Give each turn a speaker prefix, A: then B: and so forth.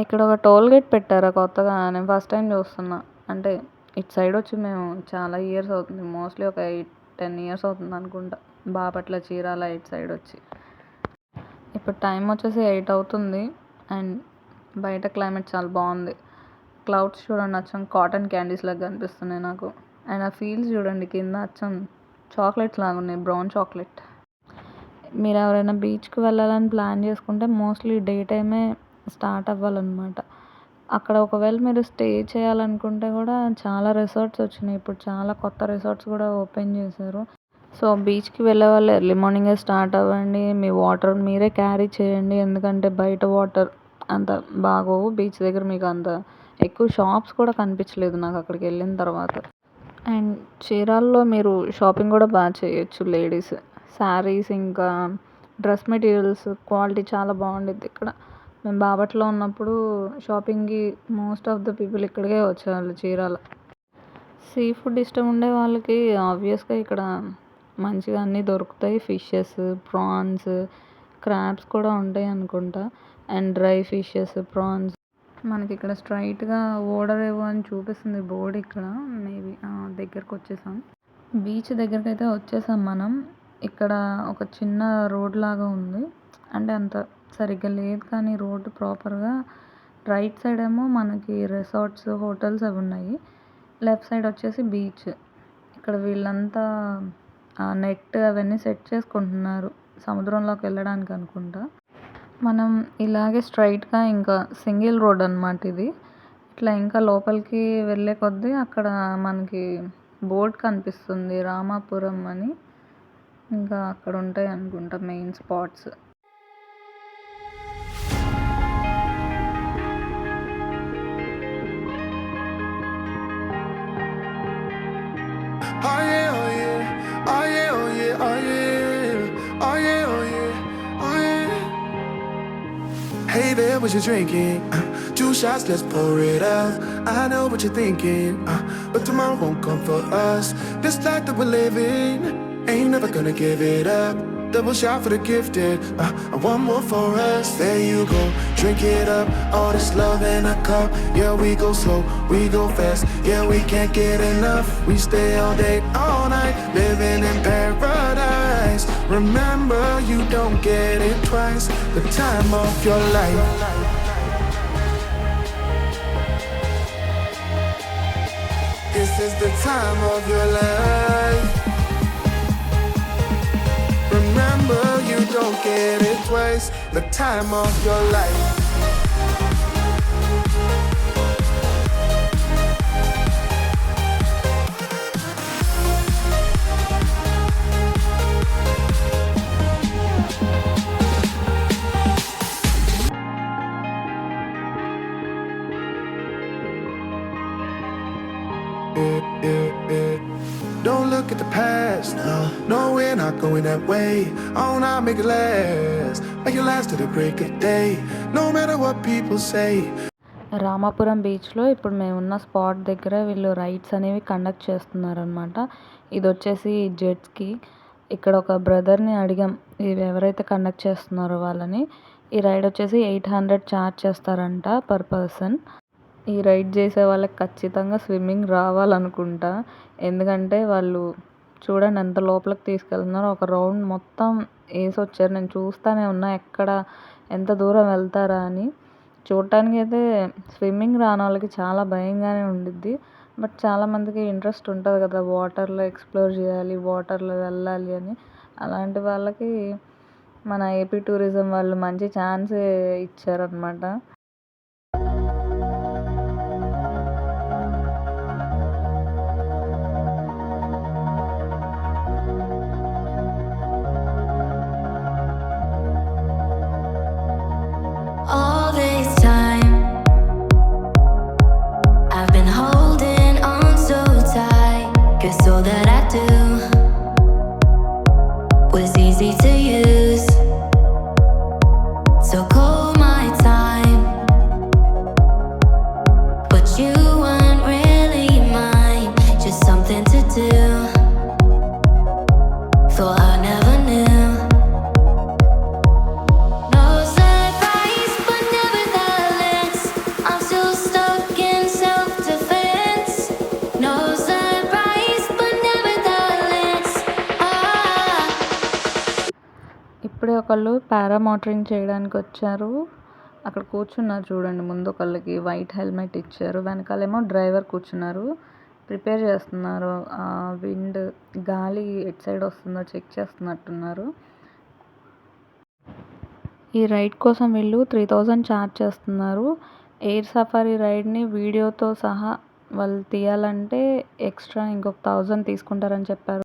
A: ఇక్కడ ఒక toll gate పెట్టారా కొత్తగా? నేను ఫస్ట్ టైం చూస్తున్నా. అంటే ఇటు సైడ్ వచ్చి మేము చాలా ఇయర్స్ అవుతుంది. మోస్ట్‌లీ ఒక 10 ఇయర్స్ అవుతుందనుకుంటా. బాపట్ల, చీరాల ఇటు సైడ్ వచ్చి. ఇప్పుడు టైం వచ్చేసి 8 అవుతుంది. అండ్ బయట క్లైమేట్ చాలా బాగుంది. క్లౌడ్స్ చూడండి అచ్చం కాటన్ క్యాండీస్ లాగా కనిపిస్తున్నాయి నాకు. అండ్ ఆ ఫీల్స్ చూడండి కింద అచ్చం చాక్లెట్స్ లాగా ఉన్నాయి, బ్రౌన్ చాక్లెట్. మీరు ఎవరైనా బీచ్కి వెళ్ళాలని ప్లాన్ చేసుకుంటే మోస్ట్లీ డే టైమే స్టార్ట్ అవ్వాలన్నమాట. అక్కడ ఒకవేళ మీరు స్టే చేయాలనుకుంటే కూడా చాలా రిసార్ట్స్ వచ్చినాయి. ఇప్పుడు చాలా కొత్త రిసార్ట్స్ కూడా ఓపెన్ చేశారు. సో బీచ్కి వెళ్ళే వాళ్ళు ఎర్లీ మార్నింగే స్టార్ట్ అవ్వండి. మీ వాటర్ మీరే క్యారీ చేయండి. ఎందుకంటే బయట వాటర్ అంత బాగోవు. బీచ్ దగ్గర మీకు అంత ఎక్కువ షాప్స్ కూడా కనిపించలేదు నాకు అక్కడికి వెళ్ళిన తర్వాత. అండ్ చీరాల్లో మీరు షాపింగ్ కూడా బాగా చేయొచ్చు లేడీస్. శారీస్ ఇంకా డ్రెస్ మెటీరియల్స్ క్వాలిటీ చాలా బాగుండిద్ది ఇక్కడ. మేము బాపట్లలో ఉన్నప్పుడు షాపింగ్కి మోస్ట్ ఆఫ్ ద పీపుల్ ఇక్కడికే వచ్చేవాళ్ళు చీరాల. సీ ఫుడ్ ఇష్టం ఉండే వాళ్ళకి ఆబ్వియస్గా ఇక్కడ మంచిగా అన్నీ దొరుకుతాయి. ఫిషెస్, ప్రాన్స్, క్రాబ్స్ కూడా ఉంటాయి అనుకుంటా. And dry fishes, prawns. మనకి ఇక్కడ స్ట్రైట్గా ఓడరేవు అని చూపిస్తుంది బోర్డు ఇక్కడ. మేబీ దగ్గరకు వచ్చేసాం. బీచ్ దగ్గరికి అయితే వచ్చేసాం మనం. ఇక్కడ ఒక చిన్న రోడ్ లాగా ఉంది. అంటే అంత సరిగ్గా లేదు కానీ రోడ్డు ప్రాపర్గా. రైట్ సైడ్ ఏమో మనకి రిసార్ట్స్, హోటల్స్ అవి ఉన్నాయి. లెఫ్ట్ సైడ్ వచ్చేసి బీచ్. ఇక్కడ వీళ్ళంతా నెట్ అవన్నీ సెట్ చేసుకుంటున్నారు సముద్రంలోకి వెళ్ళడానికి అనుకుంటా. మనం ఇలాగే స్ట్రైట్గా ఇంకా సింగిల్ రోడ్ అనమాట ఇది. ఇట్లా ఇంకా లోపలికి వెళ్ళే కొద్దీ అక్కడ మనకి బోర్డ్ కనిపిస్తుంది రామాపురం అని. ఇంకా అక్కడ ఉంటాయి అనుకుంటా main spots.
B: Oh yeah, oh yeah, oh yeah, oh yeah, oh yeah, oh yeah, oh yeah, oh yeah. Hey there, what you drinking? 2 shots, let's pour it up. I know what you're thinking, but tomorrow won't come for us. This life that we're living, ain't never gonna give it up. Double shot for the gifted, and one more for us. There you go, drink it up. All this love in a cup. Yeah, we go slow, we go fast. Yeah, we can't get enough. We stay all day, all night, living in paradise. Remember, you don't get it twice. The time of your life. This is the time of your life. Remember, you don't get it twice. The time of your life. Don't look at the past, no, we're not going that way. Oh, now make it last, make it last to the break of day. No matter what people say.
A: Ramapuram బీచ్లో ఇప్పుడు మేము ఉన్న spot దగ్గర వీళ్ళు rides అనేవి conduct చేస్తున్నారనమాట. ఇది వచ్చేసి జెట్స్కి. ఇక్కడ ఒక బ్రదర్ని అడిగాం ఇవి ఎవరైతే కండక్ట్ చేస్తున్నారో వాళ్ళని. ఈ రైడ్ వచ్చేసి 800 ఛార్జ్ చేస్తారంట పర్ పర్సన్. ఈ రైడ్ చేసే వాళ్ళకి ఖచ్చితంగా స్విమ్మింగ్ రావాలనుకుంటా. ఎందుకంటే వాళ్ళు చూడండి ఎంత లోపలికి తీసుకెళ్తున్నారో. ఒక రౌండ్ మొత్తం వేసి వచ్చారు. నేను చూస్తూనే ఉన్నా ఎక్కడ ఎంత దూరం వెళ్తారా అని. చూడటానికి అయితే స్విమ్మింగ్ రాని వాళ్ళకి చాలా భయంగానే ఉండిద్ది. బట్ చాలామందికి ఇంట్రెస్ట్ ఉంటుంది కదా వాటర్లో ఎక్స్ప్లోర్ చేయాలి, వాటర్లో వెళ్ళాలి అని. అలాంటి వాళ్ళకి మన ఏపీ టూరిజం వాళ్ళు మంచి ఛాన్సే ఇచ్చారనమాట.
C: All this time I've been holding on so tight, 'cause all that I do was easy to use. So call my time
A: ఒకళ్ళు పారామోటరింగ్ చేయడానికి వచ్చారు. అక్కడ కూర్చున్నారు చూడండి, ముందు ఒకళ్ళకి వైట్ హెల్మెట్ ఇచ్చారు, వెనకాలేమో డ్రైవర్ కూర్చున్నారు. ప్రిపేర్ చేస్తున్నారు. విండ్ గాలి ఎటు సైడ్ వస్తుందో చెక్ చేస్తున్నట్టున్నారు. ఈ రైడ్ కోసం వీళ్ళు 3000 ఛార్జ్ చేస్తున్నారు. ఎయిర్ సఫారీ రైడ్ని వీడియోతో సహా వాళ్ళు తీయాలంటే ఎక్స్ట్రా ఇంకొక 1000 తీసుకుంటారని చెప్పారు.